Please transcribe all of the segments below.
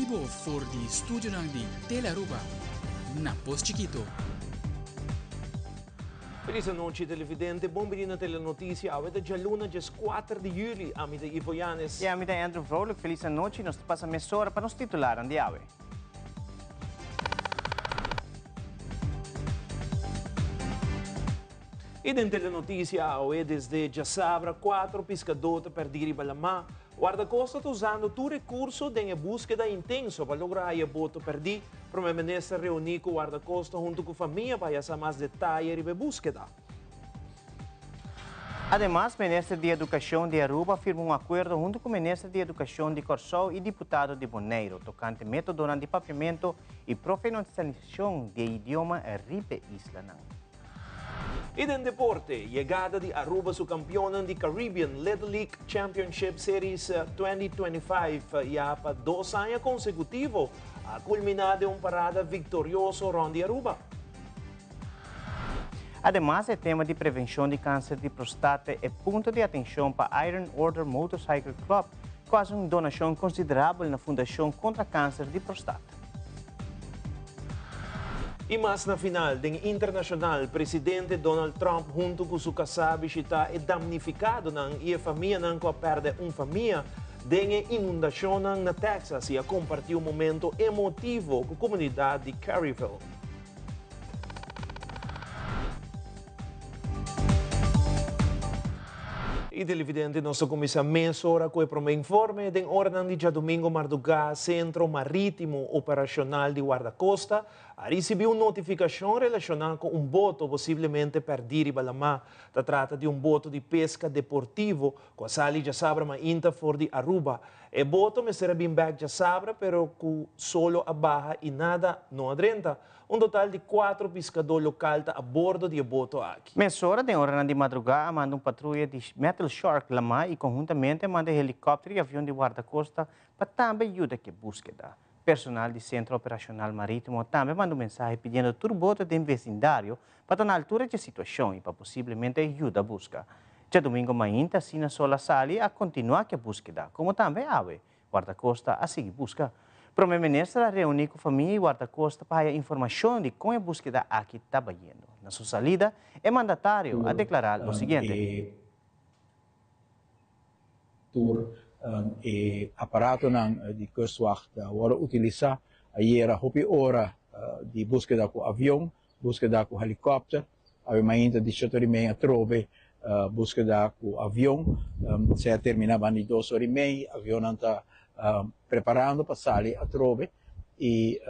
exclusivo voor die studio ng di Telaruba. Na Post Chiquito. Feliz noite, televidente. Bom dia na telenotícia. Hoje é luna, dia 4 de julho. A minha Ivo Yanes. E a minha Andrew Vrolijk. Feliz noite. Nós passamos meia hora para nos titular de ave. E na telenotícia, hoje desde Jassabra, 4 pescadores perderam Balamá. Guarda-costa está usando todo recurso de búsqueda intensa para lograr a boto perder. O primeiro-ministro reuniu com o guarda-costa junto com a família para fazer mais detalhes de búsqueda. Además, o ministro de Educação de Aruba firmou um acordo junto com o ministro de Educação de Corsol e deputado de Bonaire, tocante método de papiamento e profissionalização de idioma Ripe Isla. E no deporte, chegada de Aruba su campeão de Caribbean Little League Championship Series 2025 já para 2 anos consecutivos, a culminar de parada vitorioso Ronde Aruba. Además, o tema de prevenção de câncer de próstata é ponto de atenção para a Iron Order Motorcycle Club, quase uma donação considerável na Fundação contra Câncer de Próstata. E mais na final, den internacional, presidente Donald Trump junto com sua casabi está damnificado e a família não perde uma família den inundação na Texas e a compartilhar um momento emotivo com a comunidade de Caryville. E televidente, nós começamos a hora com o informe de ordem de dia domingo Mardugá, Centro Marítimo Operacional de Guarda-Costa, recebeu uma notificação relacionada com boto possivelmente perdido em Balamá. Se trata de boto de pesca deportivo, com a sali de Sabra Mainta for de Aruba. O boto me será bem back de Sabra, pero com solo a barra e nada não adrenta. Total de 4 pescadores locais a bordo de boto aqui. Mesora de hora de madrugada, manda patrulha de Metal Shark Lama e conjuntamente manda helicóptero e avião de guarda-costa para também ajudar que búsqueda. Personal do Centro Operacional Marítimo também manda mensagem pedindo todo boto de vecindário para estar na altura da situação e para possivelmente ajudar a busca. Já domingo mainta, Sina Sola Sali a continuar a búsqueda, como também a guarda-costa a seguir busca. O primeiro-ministro reuniu com a família e guarda-costa para a informação de como a búsqueda aqui está indo. Na sua salida, é mandatário a declarar o seguinte. Aparato de Kustwacht agora utilizar aí era hora de búsqueda com avião, búsqueda com helicóptero, ainda de a trove, búsqueda com avião, se terminava em 2 horas e meia, avião não está preparando para sair a trove e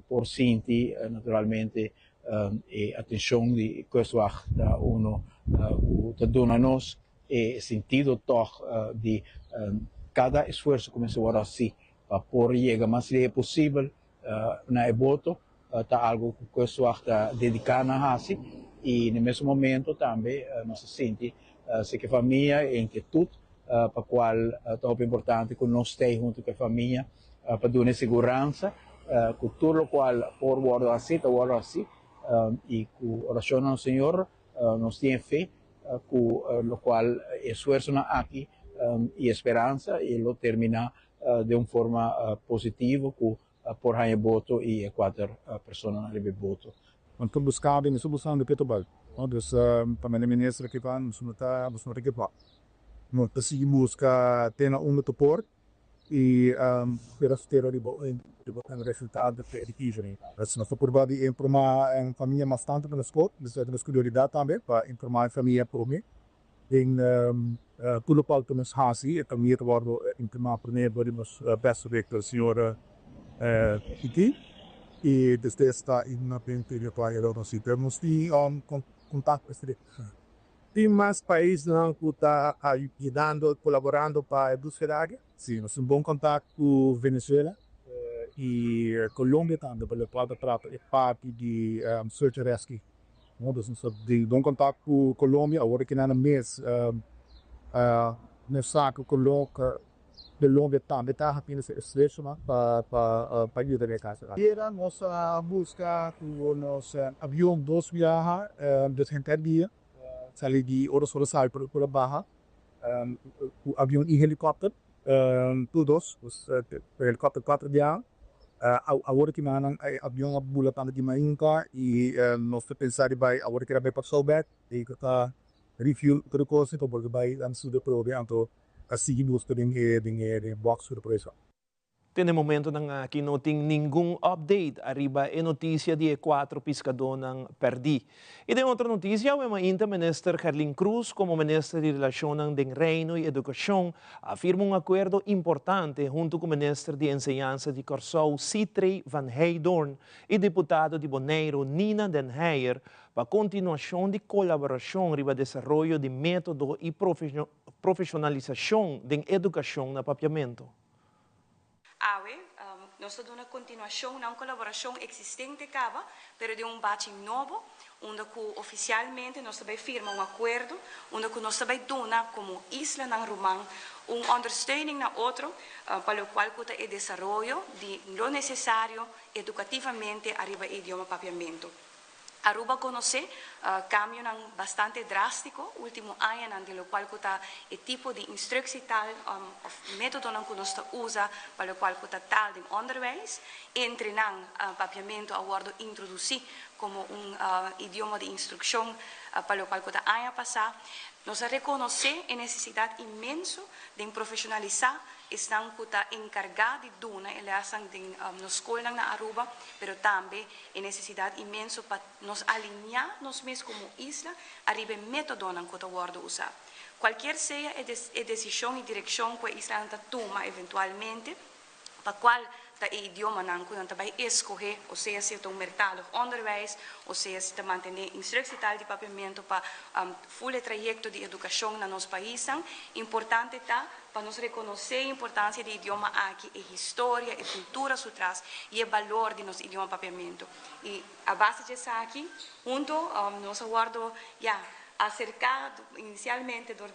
por sinti naturalmente a atenção de Kustwacht uno está dando-nos e sentido toch de cada esforço começou agora assim para por chegar mais rápido possível na boto está algo que Kustwacht está dedicando a assim e no mesmo momento também nós sente se que a família em inquietude para qual é tão importante que nós estejamos junto com a família para dar segurança com tudo o qual por guardar assim e com oração ao Senhor nós temos fé com o qual esforço aqui e esperança e lo termina de uma forma positiva com por aí boto e 4 pessoas na boto. Untuk buscar di misubusan de Petobal. Dus primeiro-ministro que vai nos requipar. Nós conseguimos que tenha topor e ter o resultado da pesquisa. Nós podemos informar a família bastante na escola, nós temos prioridade também para informar a família por mim. Em tudo para nos hasi, também vou informar primeiro nos best director senhora Kiki e desde esta na penteria para ir ao sítio. Temos de contato com tem mais países que estão ajudando, colaborando para a búsqueda? Sim, nós temos bom contato com Venezuela e Colômbia também, para parte de Search and Rescue. Nós temos bom contato com Colômbia, agora que na mês, nessa Colômbia também está havendo esse esforço para ajudar a casa. Era nossa busca com nosso avião 2 viagens de 30 dias. Sali di oras-oras sabe por baja o avião e helicóptero todos os helicóptero 4 dias agora que manang ay avião a bula tanda de mainka e nós pensar vai agora que vai para Soubet e que tá refuel que coisa então porque vai am suda prove anto a seguir busca de box sur por isso. Tene momento nang que não tem nenhum update arriba e notícia de 4 pescadores nang perdi. E de outra notícia, o minister Gerlin Cruz, como ministro de Relações de Reino e Educação, afirma acordo importante junto com o ministro de Enseñanza de Curaçao, Citrey Van Heydorn, e deputado de Bonaire, Nina Den Heijer, para continuação de colaboração riba desenvolvimento de método e profissionalização da educação na papiamento. Nós estamos na continuação na colaboração existente cava, pero de bate novo, onde oficialmente nós também firma acordo, onde nós também dona como isla na Romang ondersteuning na outro, para o qual é desenvolvimento de lo necessário educativamente arriba idioma papiamento. Aruba conoce cambio bastante drástico último año de lo cual el tipo de instructie tal método que nos usa para lo cual tal de onderwijs entre papiamento a guardo introducir como idioma de instrucción para lo cual año pasado nos reconoce la necesidad inmenso de profesionalizar estão encarregados de dona elas na escola na Aruba, pero também a necessidade imensa para nos alinhar nós mesmos como isla arriba método na que guardo usar. Qualquer seja a decisão e direção que a isla toma eventualmente, para qual o idioma não que vai escolher, ou seja, se é mercado onderwijs, ou seja, se manter instrução de papiamento para full trajeto de educação no nosso país, importante está para nos reconhecer a importância do idioma aqui, a história, a cultura por trás e o valor de nosso idioma papiamento. E a base disso aqui, junto nós aguardo acercado inicialmente do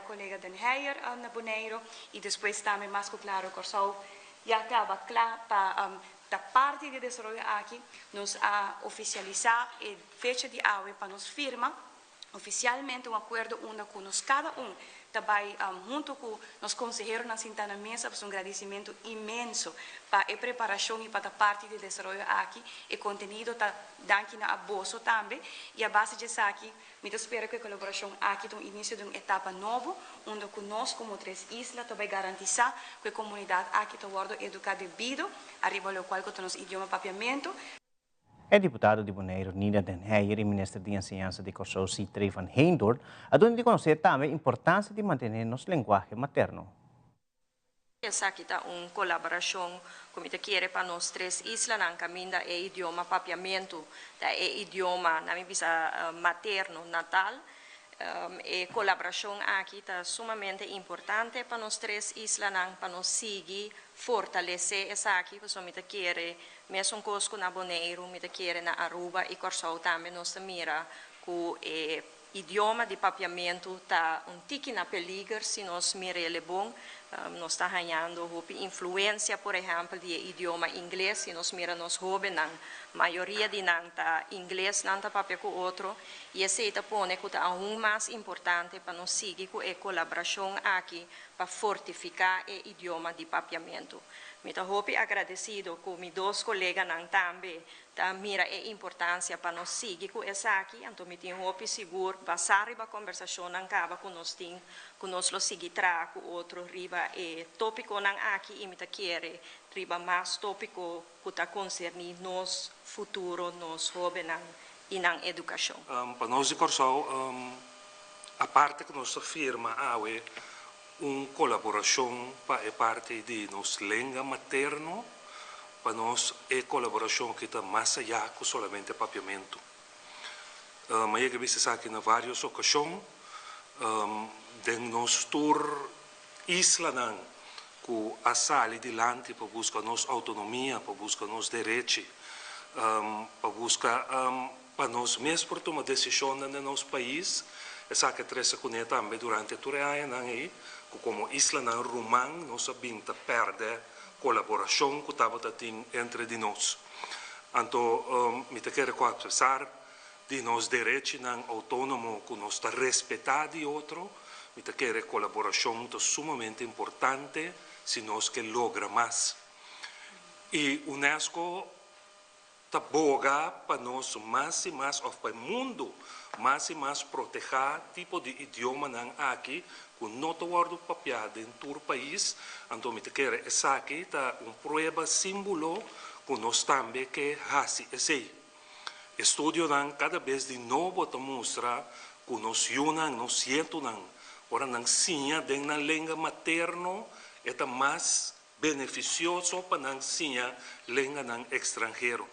colega Den Heijer na Bonaire e depois também mais claro Curaçao já estava claro para da parte de desenvolvimento aqui nos oficializar a fecha de AUE para nos firmar oficialmente acordo onde nos cada também junto com os conselheiros na Sintana Mesa um agradecimento imenso para a preparação e para a parte de desenvolvimento aqui e conteúdo está daqui na bolsa também e a base disso aqui me espero que a colaboração aqui no início de uma etapa nova onde nós como três islas também garantizar que a comunidade aqui está guardo educada devido arriba ao qual que nos idioma papiamento. O deputado de Bonaire, Nina Den Heijer, e ministro de Enseñanza de Curaçao, Citrey Van Heydorn, onde conhecer também a importância de manter nosso linguagem materno. Essa aqui está uma colaboração como te quer para nós três islas na caminho é idioma papiamento, é idioma na minha materno natal. E colaboração aqui está sumamente importante para nós três islas para nós seguir fortalecer essa aqui porque me te quer mesmo coisas na Bonaire, me te quer na Aruba e Curaçao também nós mira que idioma de papiamento está tique na peligro se nós mira ele bom. Nós está ganhando influência, por exemplo, de idioma inglês, se nós mira nos jovens, a maioria de não está inglês, não está papel com outro, e esse está pone que está um mais importante para nós seguir com a colaboração aqui para fortificar o idioma de papiamento. Me estou agradecido com meus dois colegas também, tá mira a importância para nós seguir com essa aqui, então me tenho seguro passar a conversação não acaba com nós tem, com nós lo seguir tra com outro riba e tópico não aqui e me tá querer riba mais tópico que tá concerni nos futuro nos jovens e na educação. Para nós de Curaçao, a parte que nós afirma é uma colaboração para a parte de nos língua materno, para nós é colaboração que está mais allá que somente papiamento. Mas eu vi aqui em várias ocasiões, de nos tour isla que a sair adiante para buscar nossa autonomia, para buscar nossos direitos, para buscar para nós mesmos por tomar decisão no nosso país. Essa que três conhece também durante todo o ano, como isla na Romang, nós sabemos perder colaboração que estava entre de nós. Então, me quero expressar de nós direitos autônomos que nós está respeitado de outro, me quero colaboração sumamente importante se nós que logra mais. E UNESCO taboga para nós mais e mais, ou para o mundo, mais e mais proteger tipo de idioma não aqui, com nota guardo papel dentro do país, então me quer essa aqui tá prova símbolo que nós também que hasi esse estudo não cada vez de novo te mostra que nós unam, nós siento não, ora não sinha dentro na língua materno é mais beneficioso para não sinha língua não estrangeiro.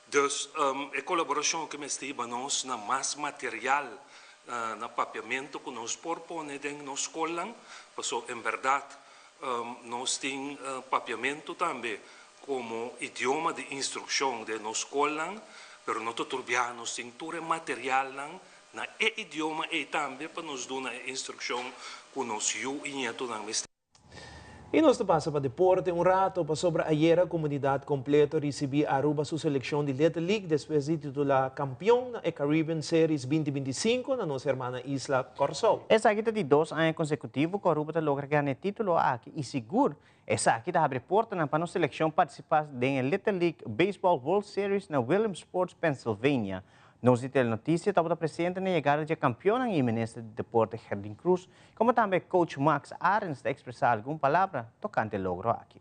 Dus a colaboração que me estiva nós na mais material na papiamento que nós propõe dentro da escola, porque em verdade nós temos papiamento também como idioma de instrução de nossa escola, mas não turbiamos cintura material na idioma e também para nos dar a instrução que nós usamos. E nós passa para deporte rato para sobre ayer a comunidade completa recebeu Aruba sua seleção de Little League depois de titular campeão na Caribbean Series 2025 na nossa irmã Isla Corsol. Essa aqui de 2 anos consecutivos que Aruba logra ganhar título aqui e seguro. Essa aqui abre porta para nossa seleção participar da Little League Baseball World Series na Williamsport, Pennsylvania. Nos deu notícia estava presente na chegada de campeão e ministro de deporte Herdin Cruz, como também coach Max Arens de expressar alguma palavra tocante logro aqui.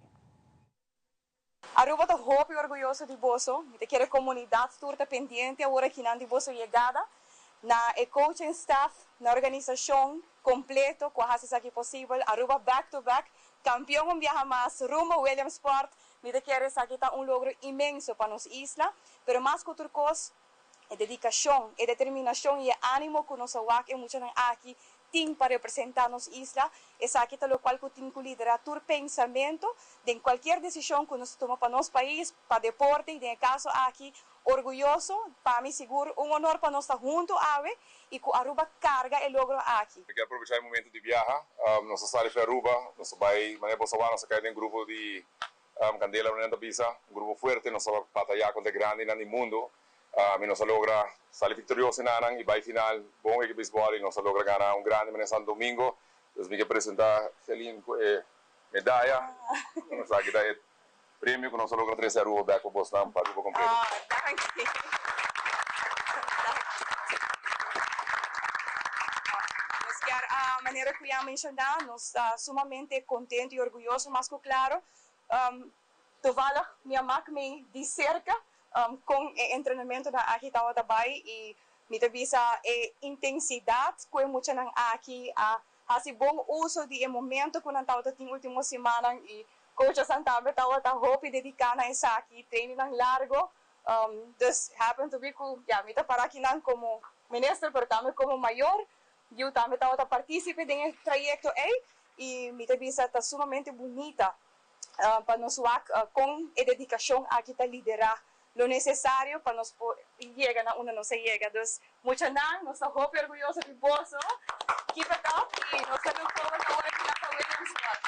Aruba está muito orgulhoso de Boso, de que a comunidade está pendiente agora que não de Boso chegada, na coaching staff, na organização completo, com as aqui possível, Aruba back to back, campeão viaja mais rumo Williamsport, de que está logro imenso para nossa isla, pero mais que outra coisa, é dedicação, é determinação e é ânimo que nós aqui, muitos aqui, tem para representar nossa isla, é aqui lo qual que tem que liderar o pensamento de qualquer decisão que nós tomamos para nosso país, para deporte, e no caso aqui, orgulhoso, para mim seguro, honor para nós estar junto e que Aruba carga e logro aqui. Quero aproveitar o momento de viajar, nossa sala de Aruba, nós vai, maneira boa, nós caímos em grupo de Candela, Unenda Bisa, grupo forte, nós vamos batalhar contra grande no mundo. Nós logra sair vitorioso e vai final bom equipe de beisebol e nós logra ganhar grande em Santo Domingo. Nós vamos apresentar Celine medalha. Nós aqui dá prêmio que nós logra 3-0 back para Boston para o grupo completo. A maneira que eu mencionar, nós estamos sumamente contentes e orgulhosos, mas claro, tovala minha máquina de cerca com o treinamento da aqui também e me avisa a intensidade que é muito aqui a bom uso de momento que nós estamos na última semana e coach Santabe estava hope dedicar a essa aqui treino largo dus happen to be que me para aqui como ministro pero também como maior eu também estava participando nesse projeto e me avisa está sumamente bonita para nós com a dedicação aqui está liderar lo necesario para nos llegar a una no se llega. Entonces, mucha nada, nos estamos muy orgullosos de Boso. Keep it up y nos saludo todos ahora que la Williamsport.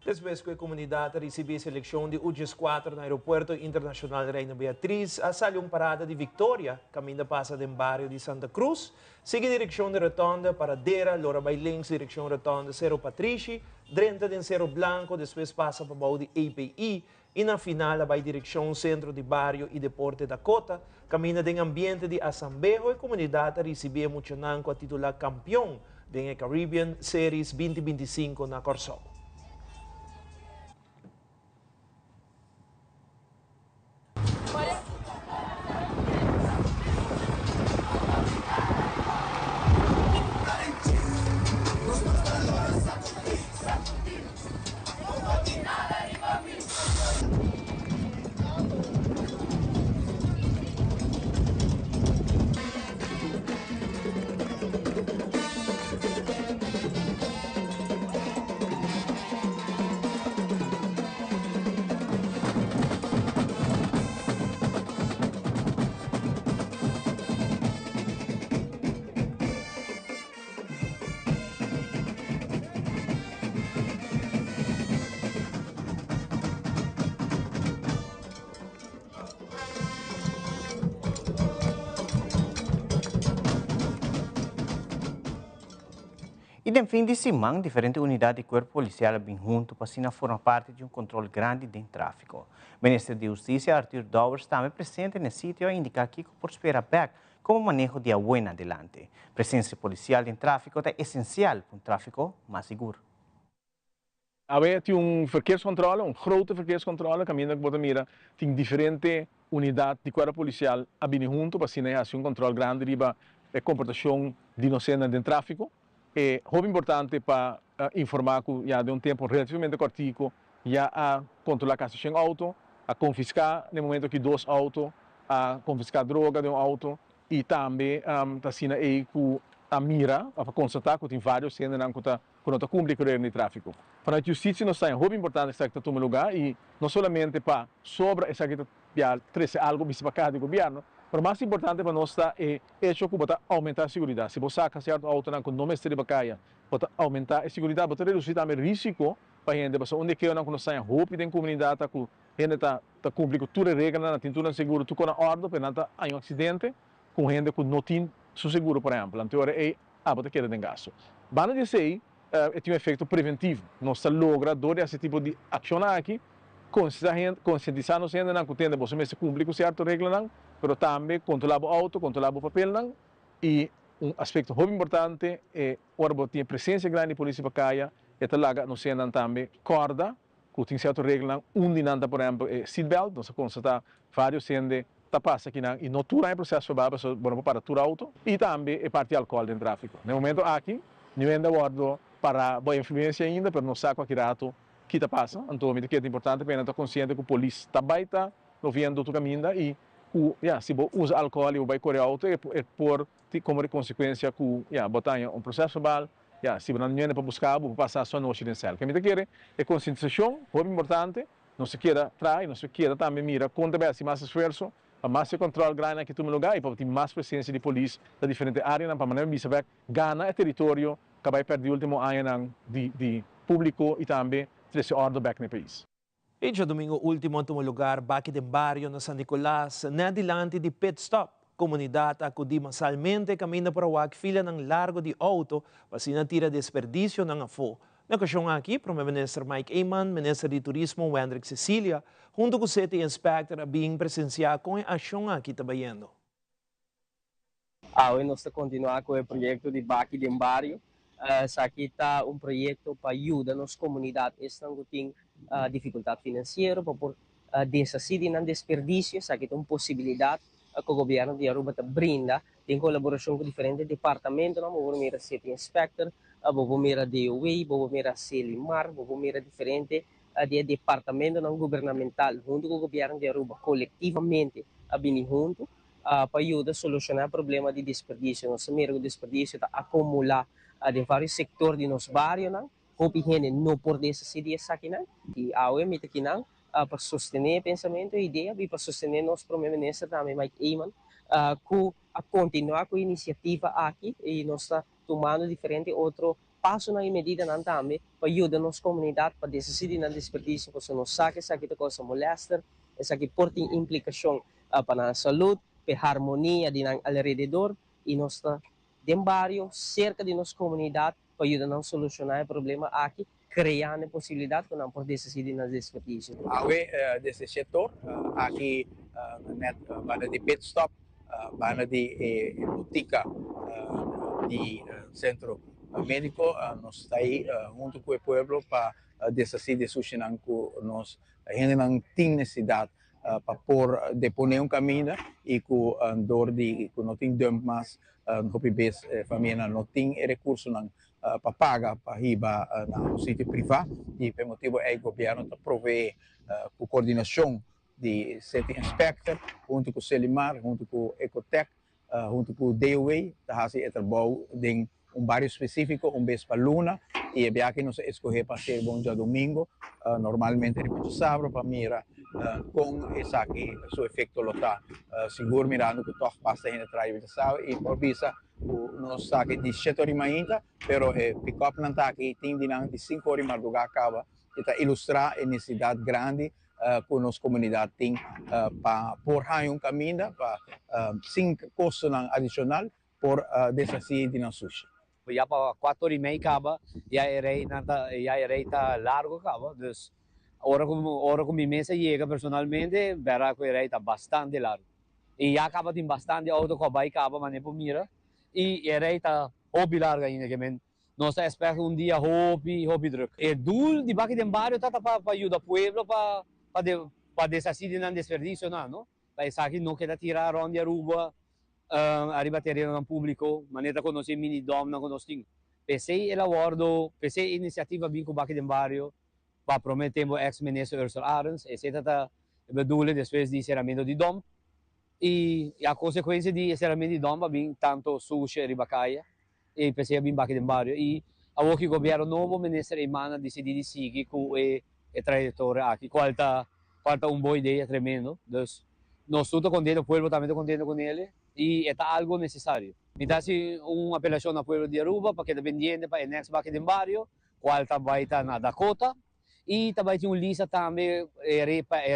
Depois que a comunidade recebeu a seleção de U-4 no Aeroporto Internacional Reina Beatriz, a saliu parada de Victoria, caminho passa do bairro de Santa Cruz, sigue direção de Rotonda para Dera, Lora Bailings, direção Rotonda Cerro Patrici, Drenta de Cerro Blanco, depois passa para o de API, e na final vai direção Centro de Barrio e Deporte Dakota, caminha em ambiente de Assambejo e a comunidade recebeu muito com a titular campeão da Caribbean Series 2025 na Corsol. E no fim de semana, diferentes unidades de corpo policial vêm junto para formar parte de um controle grande do tráfico. O ministro de Justiça, Arthur Dowers, também presente no sítio a indicar que por esperar back como manejo de agua em adelante. Presença policial em tráfico é essencial para um tráfico mais seguro. Há verkeerscontrole, grote verkeerscontrole, caminho que você mira, tem diferentes unidades de corpo policial a vir junto para fazer controle grande de a comportação de inocentes no tráfico. É muito importante para informar que já de tempo relativamente curto já a controlar a caixa de auto, a confiscar no momento que 2 autos, a confiscar droga de auto e também a mira para constatar que tem vários cenas que não cumpre com o tráfico. Para a justiça nós é muito importante estar em todo lugar e não somente para sobre essa que trazer algo para cada do governo, mas mais importante para nós é que aumentar a segurança. Se você saca certo auto com não mestre de bacaia, pode aumentar a segurança, pode reduzir também o risco para a gente, porque onde que não saia roupa em comunidade, que a gente está cumprindo todas as regras, não tem tudo seguro, tudo na ordem, para não há um acidente com gente que não tem seu seguro, por exemplo. Então, pode querer de gasto. Bana dizer, tem um efeito preventivo. Nós logramos esse tipo de ação aqui, conscientizar a gente que tem você mesmo cumprir com certas regras, mas também controlar o auto, controlar o papel, e um aspecto muito importante é que a presença grande de polícia para caia, e talaga nós também corda, que tem certas regras, por exemplo, seatbelt, nós constatamos vários gente passa aqui e não tudo é processo para tudo auto, e também é parte de álcool no tráfico. No momento aqui, não ainda guardo para boa influência ainda, mas não sabe que rato que passa. Então, é importante para estar consciente que a polícia está baita, não vendo o caminho e se você usa álcool e vai correr auto, é por como consequência que botar um processo verbal, se você não é para buscar, vou passar só no occidental. O que eu quero é conscientização, muito importante, não se queira trair, não se queira também mira, quanto mais esforço, para mais controle grande aqui no lugar e para ter mais presença de polícia de diferentes áreas, para maneira de saber ganhar o território que vai perder o último ano de público e também trazer ordem back no país. E já domingo último em lugar, baki de barrio na San Nicolas, na dilante de pit stop. Comunidade acudi masalmente caminho para o fila ng largo de auto para sinatira desperdício ng afo. Nakasyon aqui, para o Ministro Mike Ayman, Ministro de Turismo Wendrick Cecilia, junto com o City Inspector, being presenciado com a ação aqui trabalhando. Hoje nós estamos continuando com o projeto de Baki de Barrio. Aqui está um projeto para ajudar nas comunidades que estão com dificuldade financeira, para desassidem ng desperdício. Aqui tem uma possibilidade que o governo de Aruba brinda em colaboração com diferentes departamentos, como o City Inspector, a DOE, a Selimar, a diferentes departamentos governamental, junto com o governo de Aruba, coletivamente, junto, para ajudar a solucionar o problema de desperdício. Nós sabemos que o desperdício está acumulado de vários setores de nosso bairro, não por desses aqui, e a OEM aqui, para sostener o pensamento e a ideia, e para sostener nosso primeiro-ministro também, Mike Ayman, a continuar com a iniciativa aqui, e nós estamos tomando diferentes outros passos na medida também, para ajudar a nossa comunidade, para decidir na desperdício, porque nós sabemos que essa aqui é coisa molesta, essa aqui tem implicação para a saúde, para a harmonia de alrededor, e nós estamos dentro do bairro, cerca de nossa comunidade, para ajudar a solucionar o problema aqui, criando a possibilidade que não pode decidir nas desperdícios. Desse setor, aqui, de pit stop, de botica de centro médico, nós estamos aí junto com o povo para decidir sustentar que nós não temos necessidade para deponer um caminho e que não tem dump mais, a família não tem recursos para pagar para ir no sítio privado e por motivo é que o governo provê com coordenação de City Inspector, junto com o Selimar, junto com o Ecotec, junto com o DOE, está trabalho de bairro específico, vez para Luna, e é bem que nós escolhemos para ser bom dia domingo, normalmente repito sábado, para mirar com esse aqui, seu efeito local, seguro mirando que toque passa ainda atrás de sábado, e por visa, nós está aqui de 7 horas ainda, pero pick-up não está aqui, tem de 5 horas mais do que acaba, para ilustrar a necessidade grande que a nossa comunidade tem para pôr um caminho, para sem custo adicional, por desafio de nosso sushi. Já para 4h30 acaba, já irei tá largo acaba, dus hora como minha mesa chega personalmente, verá que irei tá bastante largo. E já acaba tem bastante auto que vai acaba, mas nem por mira, e irei tá hobby largo ainda, que men nós esperamos dia hobby druk. E doel de baki den barrio tá para ajudar o pueblo para desasir de desperdício não, para isso aqui não quer tirar onde Aruba arriba terreno no público, maneira que nós mini dom não conosco. Pensei el abordo, pensei iniciativa bem com o baki den barrio, para prometer o ex-ministro Ursula Arens, e se trata bedoelen depois de encerramento de dom, e a consequência de encerramento de dom bem tanto sushi e ribacaia, e pensei bem baki den barrio, e a o governo novo ministro Emana decidiu seguir com a trajetória aqui, falta boa ideia tremendo, dus nós estamos contentes, o povo também está contente com ele, e é algo necessário. Então, uma apelação ao povo de Aruba para que dependiente para o next baki den barrio, qual vai estar na Dakota, e também tem lista também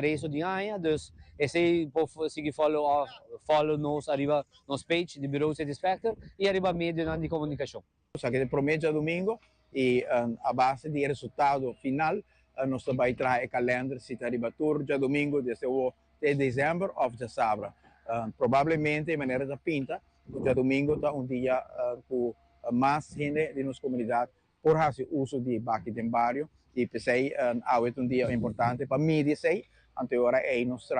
resto de anha, dus esse pode seguir follow nos arriba nos page de Bureau Satisfactor e arriba meio de comunicação. Só que promete domingo e a base de resultado final nós vai trazer o calendário se arriba já domingo desde o de dezembro ou de sabra. Provavelmente de maneira da pinta, já domingo está dia com mais gente de nossa comunidade por fazer uso de baki den barrio e pensei é dia importante para mim dizer ante agora é nossa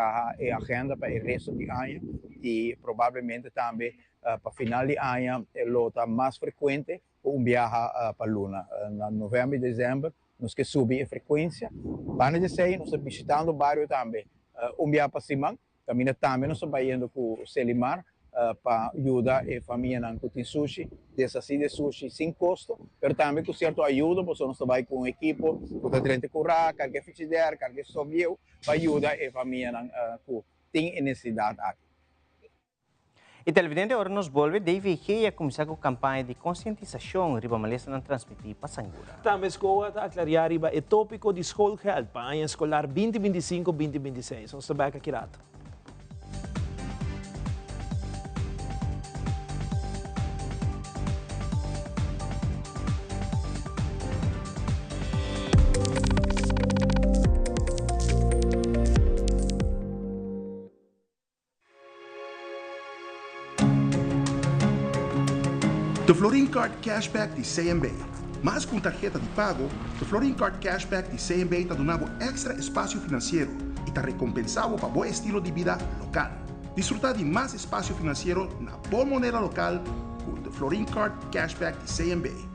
agenda para o resto do ano e provavelmente também para final de ano é lota mais frequente viaje para Luna. Em novembro e dezembro nós que subir a frequência. Para dizer nós estamos visitando o bairro também viaje para Simão, também nós estamos indo com o Selimar para ajudar a família na tem sushi, desasir de sushi sem custo, mas também com certa ajuda, porque nós trabalhamos com uma equipe, com a gente curar, carga frigideira, carga sobreu, para ajudar a família que tem necessidade aqui. E televidente agora nos volve DVG a começar com a campanha de conscientização riba malesa não transmitir para Sangura. Também a escola está a clarear riba o tópico de escolgeld para a ano escolar 2025-2026. Nós estamos aqui rato. The Florin Card Cashback de CMB. Mais com tarjeta de pago, the Florin Card Cashback de CMB está dando extra espaço financeiro e está recompensado para bom estilo de vida local. Desfrutar de mais espaço financeiro na boa moneda local com the Florin Card Cashback de CMB.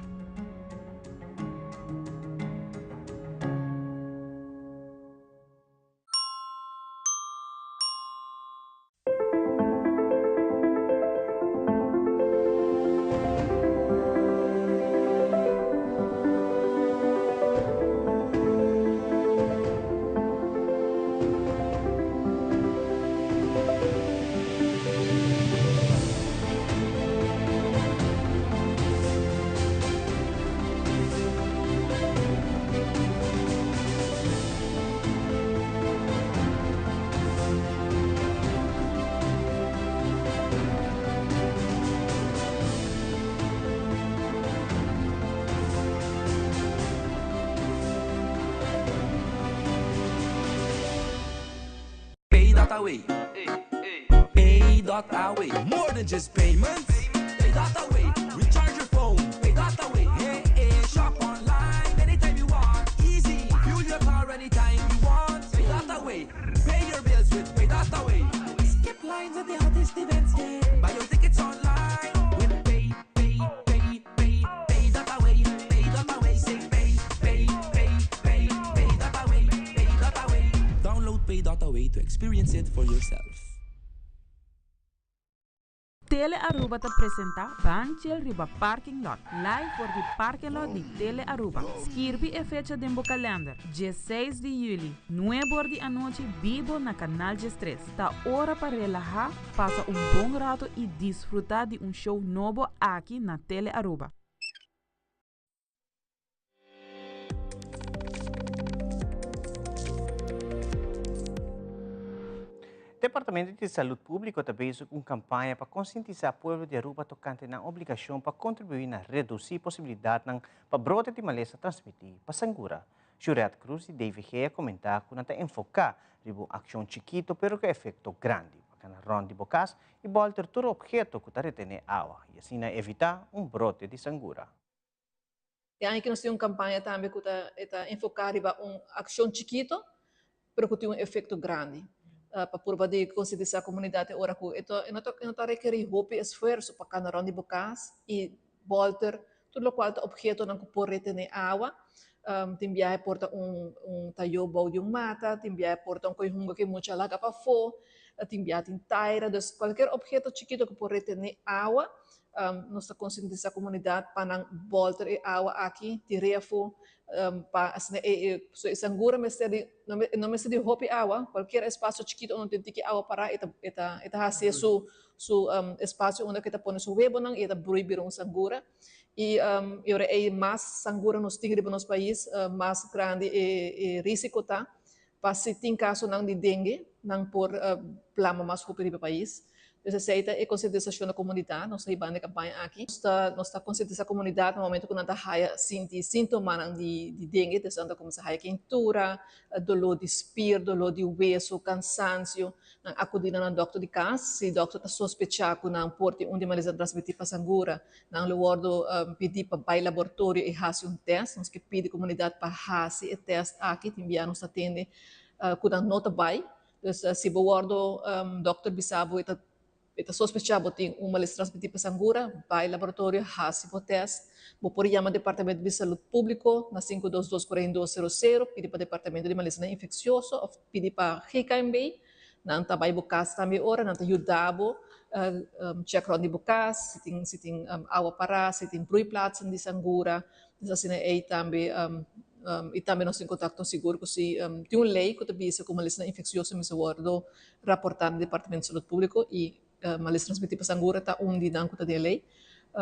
Away. Pay.away. More than just payments. Pay.away. Recharge your phone. Pay.away. Hey, shop online anytime you want. Easy. Fuel your car anytime you want. Pay.away. Pay your bills with Pay.away. Skip lines at the hottest events. Yeah. Buy your tickets online with Pay.away. Pay.away. Say Pay.away. Pay.away. Download Pay.away to experience it for yourself. Tele Aruba te presenta Banchel Riba Parking Lot. Live por the parking lot de Tele Aruba. Skirbi e fecha de calendar. 16 de julho, 9 de noite, vivo na Canal G3. Tá hora para relajar, passa bom rato e desfrutar de show novo aqui na Tele Aruba. Departamento de Saúde Pública também fez uma campanha para conscientizar o povo de Aruba tocante na obrigação para contribuir na reduzir a possibilidade para brote de maleza transmitir para Sangura. Juliette Cruz e David Gea comentar que não está enfocar em uma ação chiquito, pero que efeito grande. Para na ronda de bocas e voltar todo objeto que está retendo água e assim evitar brote de Sangura. E aí que nós temos uma campanha também que está enfocada em uma ação chiquito, pero que tem um efeito grande. Para poder conscientizar a comunidade ora que não está requerir roupa e esforço para cada ronda de bocas e voltar tudo o qual objeto não pode reter água. Tem viagem porta talho bom de mata, tem viagem porta coisa que muita laga para fora, tem viagem tem taira, então qualquer objeto chiquito que pode reter água, nós conscientizar a comunidade para não voltar água aqui, tirar fora, para Sangura não me de roupa e água, qualquer espaço chiquito onde tem que água para eta hacer su espaço onde que está pondo su huevo não eta proibir Sangura. E agora é mais Sangura nos tigres no nosso país, mais grande e risco tá, para se tem caso não de dengue, não por plama mais roupa do país. Então, essa é a conscientização da comunidade, nós estamos em campanha aqui. Nós estamos conscientizando a comunidade no momento que nós estamos sintomas de dengue, então começa a quentura, dor de espirro, dor de hueso, cansaço, acudir ao doutor de casa, se o doutor está sospechando que não pode onde mais transmitir para Sangura, não lhe pedir para ir ao laboratório e fazer um teste, nós que pedir a comunidade para fazer o teste aqui, enviar nos atende, que não nota vai, então se o doutor bisabo está sospechado que tem uma lista transmitida para Sangura, vai ao laboratório, faz o teste, vou por chamar o Departamento de Saúde Público na 522-4200, pedir para o Departamento de Malícia Infecciosa, ou pedir para HKMB, não está bem bucas também ora, não está ajudado, check round de bucas, se tem água para, se tem pruiplats de Sangura, então assim é também e também nós temos contato seguro que se tem uma lei que também se como malícia infecciosa me se guardo raportar no Departamento de Saúde Público e malícia transmitida para Sangura está de danco da lei,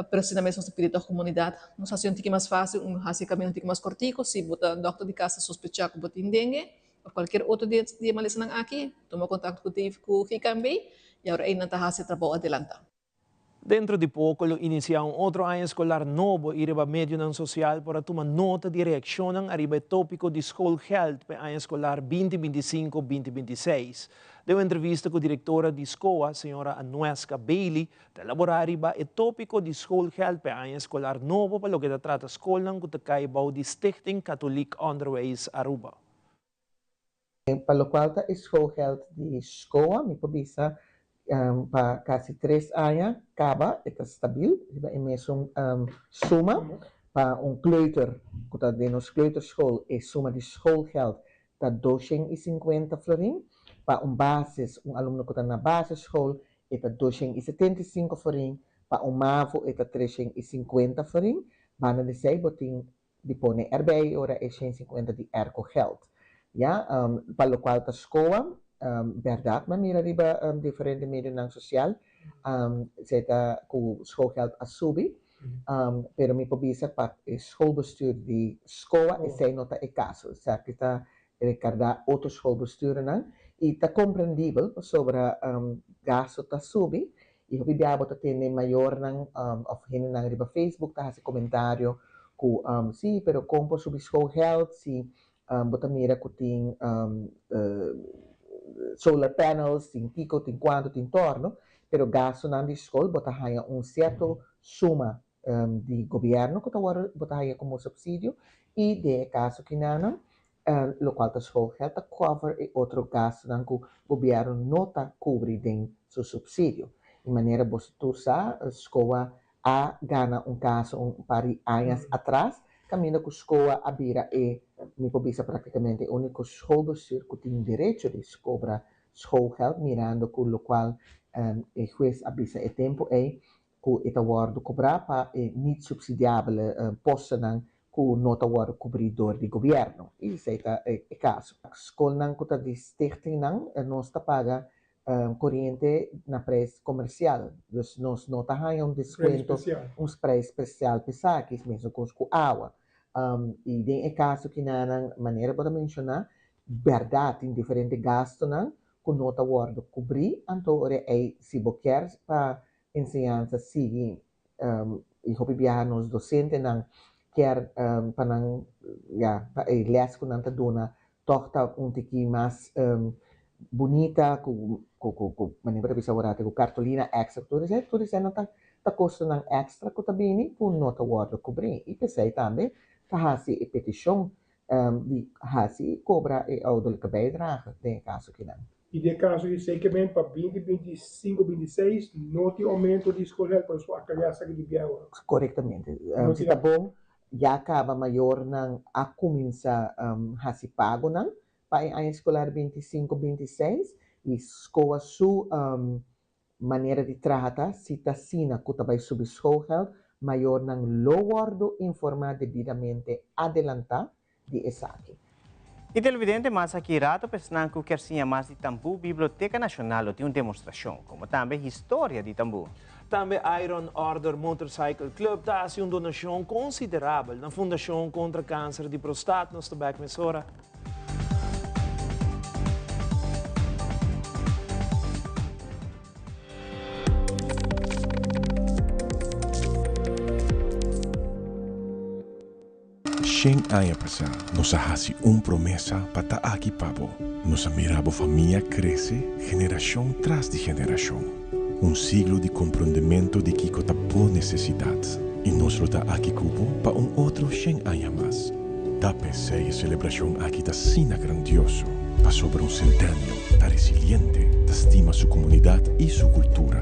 pero se também nós pedimos à comunidade, nós fazemos um pouco mais fácil, um caminho um pouco mais cortico, se o doutor de casa sospechar que tem dengue ou qualquer outro dia malícia não aqui, toma contato com o FICAMB e agora aí não está fazendo trabalho adiantado. Dentro de pouco, inicia outro ano escolar novo e riba medio ng social para tomar nota de reação ng arriba tópico de School Health para ano escolar 2025-2026. Deu entrevista com a diretora de escola, a senhora Anuesca Bailey, de elaborar riba o tópico de School Health para ano escolar novo para o que trata a escola ng kutakaibaw de Stichting Catholic Underways Aruba. Para lo qual a School Health de escola, me pobisa para quase 3 anos, acaba, está estável, é mesmo suma para kleuter, que está dentro da kleuterschool, é suma de School Health, está 250 florin, para basis, aluno que está na basisschool, está 275 florin, para MAVO, está 350 florin, para de sei, botin, depone RBI, ora é 150 de Erco Health. Ja, para lo qual a escola, verdade, mas mira riba diferente meio não social, zeta com School Health a subir, pero me pobisa para schoolbestuur de escola e sei nota e caso, certo? Está recordar outro schoolbestuur não, e está compreendível sobre gasto tá subir, e o bidiabo tá tendo maior não, of hino não riba Facebook tá esse comentário com sim, pero como sobre School Health, sim, bota mira que tem solar panels, tem tico, tem quanto, tem torno, pero gasto na escola, bota haya certo suma de governo que bota haya como subsídio e de caso que não, lo qual a escola health cover e outro gasto na que o governo não está cobre de seu subsídio. De maneira você a escola a gana caso par anos atrás, caminho que a escola abira e me pobisa praticamente o único schoolbestuur que tem direito de cobrar School Health, mirando com o qual o juiz avisa o tempo é que está word cobrar para não subsidiável posto não que não está word cobridor de governo. Isso é o caso. A escola não que está de stichting não está paga corrente na preço comercial. Então, nós não está desconto, preço especial para saques, mesmo com água. E tem caso que na maneira para mencionar, verdade, tem diferente gasto, com nota word cobrir, então se você quer para ensinança seguir e hobby nos docentes não quer para não les com nanta dona torta tiki mais bonita com maneira bisa orate com cartolina extra tudo isso não tá custo não extra com também com nota word cobrir e pensei também tá hasi e petição die hasi cobra e ouderlijke bijdrage tem caso que não. E de caso que sei que bem para 2025, 26, não tem aumento de escola para sua criança de biaua. Corretamente. Se tá bom, já acaba maior não a começar hasi pago não para a escolar 25, 26 e escola su maneira de tratar se tá sina que vai subir schoolgeld maior não lowardo informar devidamente adelantar de esaki. E televidente, mas aqui rato pensando que quer sim mais de Tambu, Biblioteca Nacional tem uma demonstração, como também história de Tambu. Também Iron Order Motorcycle Club dá uma donação considerável na Fundação contra Câncer de Prostate no Tabak Mesora. Shen aya pasa, nos hace promesa para aqui pabo. Nos mirabo familia crece, generación tras de generación. Siglo de compreendimento de que cota boa necessidade. E nos lo da aqui cubo para outro Shen aya más. Da pensei celebração aqui da sina grandioso. Pa sobre centênio, da resiliente, da estima sua comunidade e sua cultura.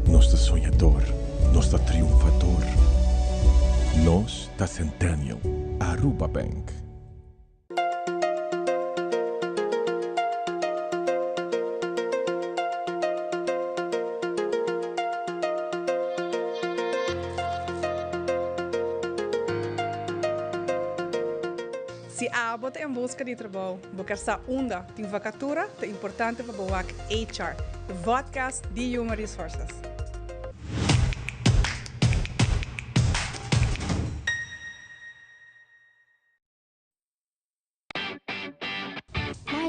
Nos da sonhador, nos da triunfador. Nos da centênio. Aruba Bank. Se a abota em busca de trabalho, porque essa onda de vacatura é importante para o HR, o podcast de Human Resources.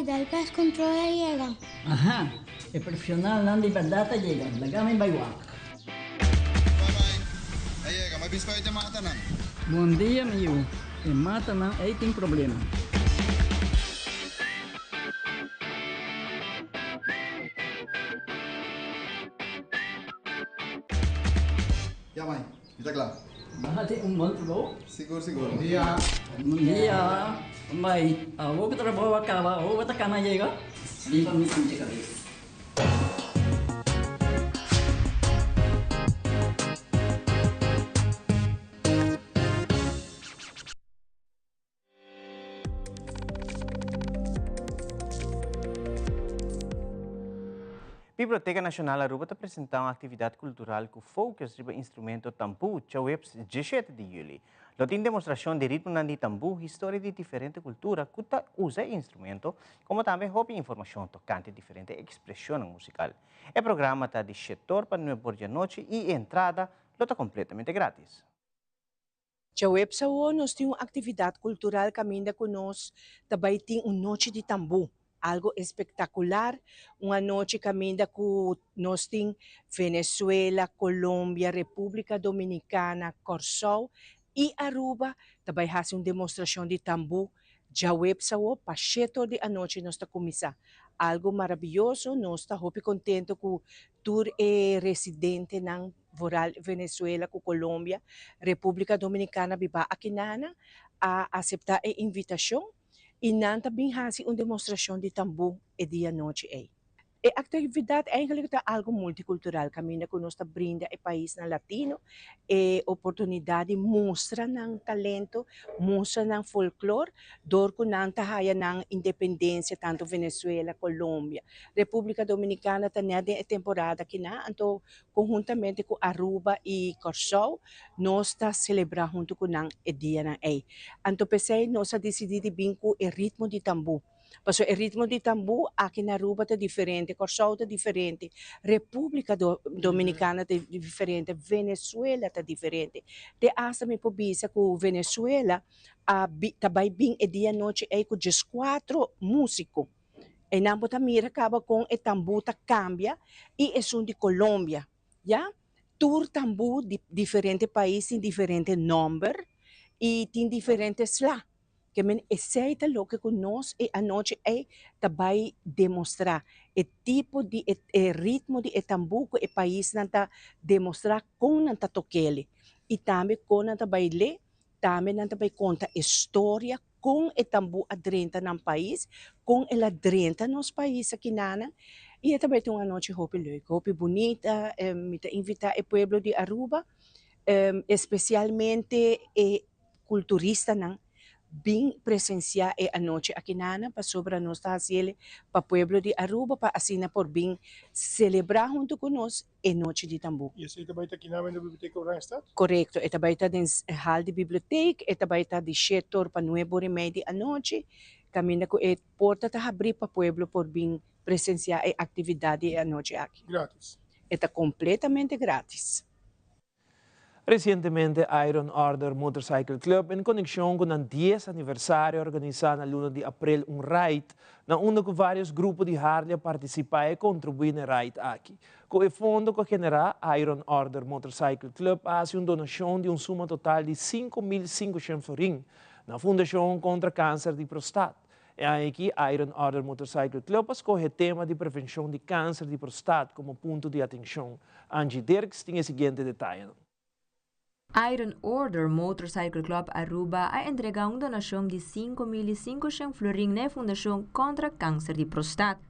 Dal gas controla llega. Ajá, el profesional não de verdade llega. Lagame baywak. Aí llega, mas biscoito te mata não. Bom dia, meu. E mata não, aí tem problema. Ya mãe, está claro. Bahati bom trabalho? Seguro, seguro. Bom dia. Bom dia. May, huwag ko trabaho akala, huwag ka na llega. Di pa minsan di kami. Biblioteca Nacional Aruba está apresentando uma atividade cultural com foco sobre o instrumento tambu, Chawebs 17 de julho. Lá tem demonstração de ritmo de tambu, história de diferentes culturas que usa o instrumento, como também houve informação tocante diferentes expressões musical. O programa está de setor para 9 da noite e a entrada está completamente grátis. Chawebs nós temos uma atividade cultural caminha conosco, também tem uma noite de tambu. Algo espetacular, uma noite caminha com nós tem Venezuela, Colômbia, República Dominicana, Corsol e Aruba, também faz uma demonstração de tambu. Chawebs para 7 da noite nós está começar. Algo maravilhoso, nós está muito contente com o tour residente na Venezuela, com Colômbia, República Dominicana, biba aqui nana a aceitar a invitação. E não também faz uma demonstração de tambu e dia-noite. A atividade eigenlijk é algo multicultural, caminha que nós brinda o país na latino, e oportunidade mostra ng talento, mostra ng folclore, dor ko nang tahaya ng independência, tanto Venezuela, Colômbia, República Dominicana, tanya din a temporada kina, anto conjuntamente com Aruba e Corsol, nós está celebrar junto com ng dia ng Anto pesay, nós decididi binko o ritmo de tambu. Paso o ritmo de tambu aqui na Aruba está diferente, Corsol está diferente, República Dominicana está diferente, Venezuela está diferente. De asa me pobisa com Venezuela, tabay bing e dia noite com 14 músicos. En ambos también acaba con el tambú cambia y es un de Colombia, ¿ya? Tour tambú de diferentes países, diferentes nombres y tiene diferentes la. Que men aceita lo que conosco e anoche vai demonstrar o tipo de ritmo de tambú que o país nanta demonstrar com nanta toquele e também com nanta baile também nanta vai conta história com o tambú adrenta no país com ela adrenta nos países aqui nana e também tem uma noite hope leuk hope bonita me invitar o pueblo de Aruba especialmente culturista não bem presenciar a noite aqui nana para sobre nós estar assim para o pueblo de Aruba para assim por bem celebrar junto conosco a noite de tambú. E esse também está aqui na biblioteca Oranjestad? Correto, e também está na hall de biblioteca, e também está de 7 para 9h30 à noite, caminha com a porta está abrir para o pueblo por bem presenciar a atividade à noite aqui. Grátis. Está completamente grátis. Recientemente, Iron Order Motorcycle Club, em conexão com o 10º aniversário, organizou na luna de abril ride, onde vários grupos de Harley participaram e contribuíram no ride aqui. Com o fundo que genera Iron Order Motorcycle Club, faz uma donação de suma total de 5.500 florins na Fundação contra Câncer de Prostate. E aqui, Iron Order Motorcycle Club escolhe o tema de prevenção de câncer de prostate como ponto de atenção. Angie Dirks tem o seguinte detalhe. Iron Order Motorcycle Club Aruba a entregar uma donação de 5.500 florins na Fundação contra Câncer de Prostate.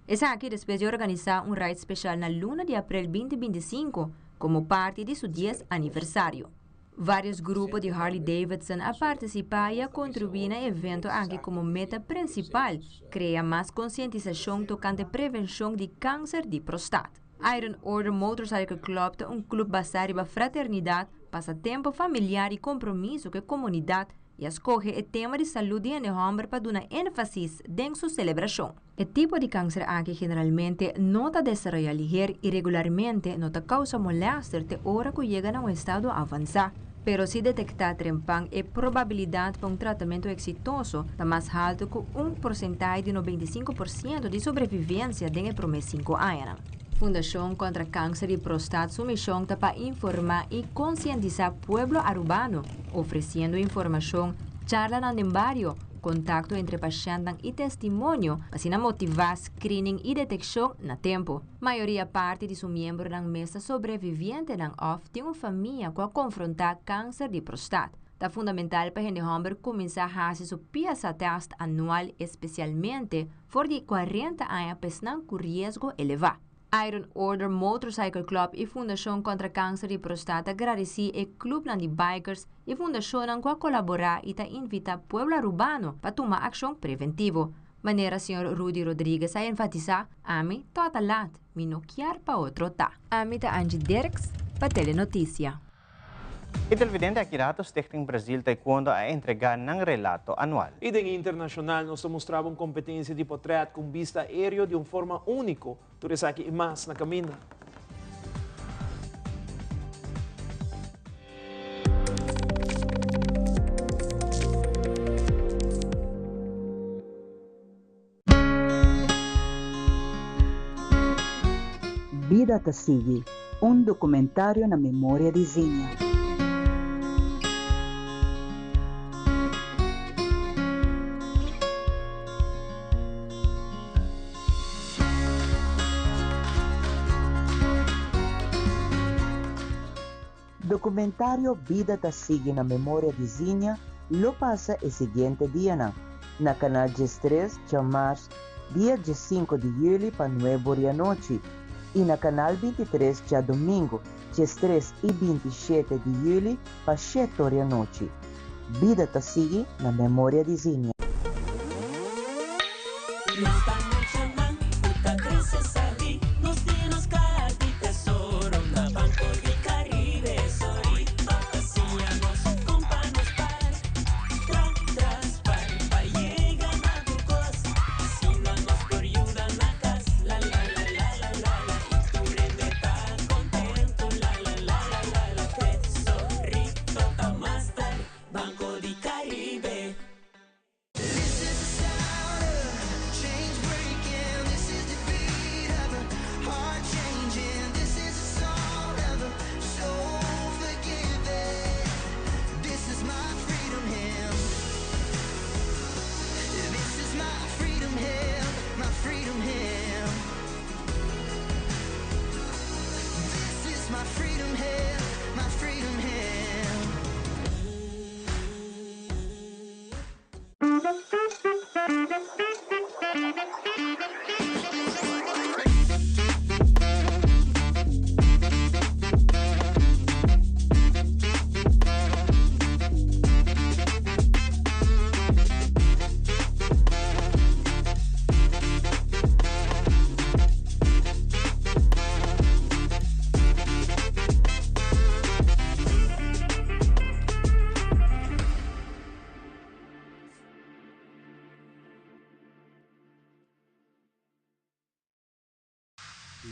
Essa aqui depois de organizar um ride especial na luna de abril 2025 como parte de seu 10º aniversário. Vários grupos de Harley Davidson a participar e a contribuir no evento aqui como meta principal, criar mais conscientização tocante prevenção de câncer de prostate. Iron Order Motorcycle Club é um clube baseado na fraternidade, passatempo familiar e compromisso com a comunidade e escolhe o tema de saúde em novembro para dar ênfase em sua celebração. O tipo de câncer aqui generalmente não está desarrollado ligeiro e regularmente não causa moléstia até hora que chega a um estado avançado. Pero se detectar trempang, a probabilidade para um tratamento exitoso está mais alta que porcentagem de 95% de sobrevivência dentro dos primeiros 5 anos. Fundação contra Câncer de Prostate, sua missão está para informar e conscientizar o povo arubano, oferecendo informação, charla no barrio, contato entre paciente e testemunho, para motivar screening e detecção na tempo. Maioria parte de seus membros da mesa sobrevivente da OFF tem uma família que confrontar câncer de prostate. É fundamental para a homem começar a fazer seu PSA teste anual, especialmente por de 40 anos, pessoas com risco elevado. Iron Order Motorcycle Club e Fundação contra Câncer de Prostate agradece ao clube de bikers e fundação que colaborar e invita o povo arubano para tomar ação preventiva. Maneira o Sr. Rudy Rodrigues a enfatizar, ami toda lat, mi no quer para outro tá. Ami ta Angie Dirks, para Telenotícia. O televidente Akirato Stichting Brasil Taekwondo a entregar ng relato anual. E em internacional, nós mostrava uma competência de portrait com vista aéreo de uma forma única. Tudo isso aqui e mais na caminha. Vida Te Sigue, documentário na memória de Zinha. Documentário Vida Te Sigue na memória de Zinha lo passa o seguinte dia na canal 3 de março, dia 5 de julho para 9 da noite e na canal 23 de domingo, 3 e 27 de julho para 7 da noite. Vida Te Sigue na memória de Zinha. freedom hail, my freedom hail.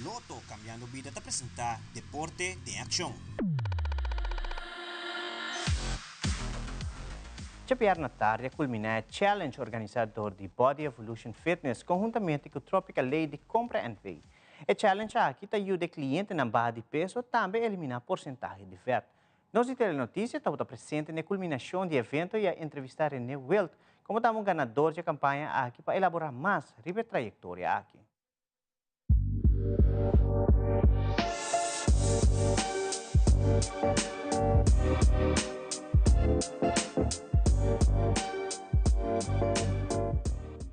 Loto Cambiando Vida te presenta Deporte de Acción. Chapiar na tarde culmina o challenge organizador de Body Evolution Fitness conjuntamente com a Tropical Lady Compra and Pay. O challenge aqui te ajuda o cliente na barra de peso também eliminar porcentagem de VAT. Nós de Telenotícia estamos presentes na culminação do evento e a entrevistar René Wilt, como estamos ganador da campanha aqui para elaborar mais sobre a trajetória aqui.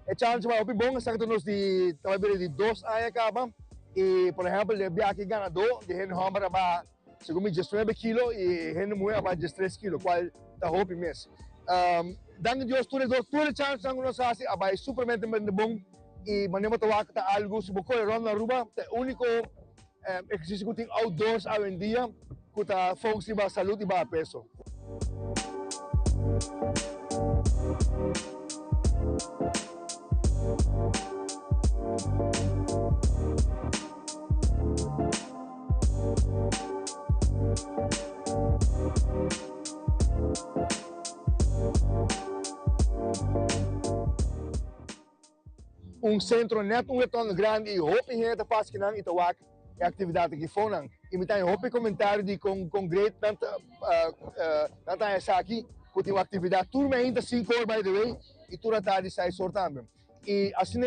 El challenge vai bom, essa que nós de trabalhar de 2 anos acaba e por exemplo, ele aqui ganador, de gente homem para segundo 19 kg e gente mulher para 13 kg, qual tá hope mesmo. Danke Deus tudo challenge que nós fazemos, é supermente bom e manemos tawa kita algo suboko ron na Aruba, te único exercício que tem outdoors hoje em dia, que tá focus ba saúde e ba peso. Centro net retorno grande e hoop in het pas gedaan ito wak activiteiten gevonden. Imitai hoop comentário de com great tanta essa aqui que tem atividade turma ainda 5 horas by the way e turma tarde 6 horas também. E assim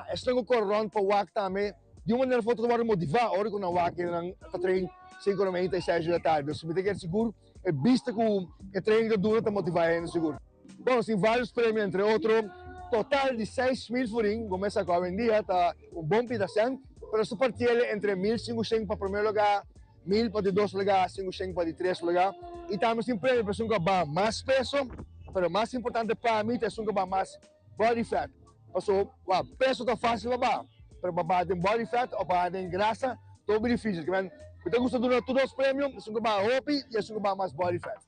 esta não corre rond para wak também de uma maneira foto para motivar hora que na wak nang trein 5 horas ainda 6 da tarde. So me ter seguro é vista que o treino que dura para motivar ainda seguro. Bom, tem vários prêmios entre outros. Total de 6.000 furing, começa com a dia, está bom pedaço, mas se partilha entre 1.500 para o primeiro lugar, 1.000 para o segundo lugar, 500 para o terceiro lugar. E também tem prêmio para quem vai mais peso, mas o mais importante para mim é quem vai mais body fat. Então, o peso está fácil para babar de body fat ou para de grasa, todo benefício. Então, gosto de todos os prêmios, quem vai hope e quem vai mais body fat.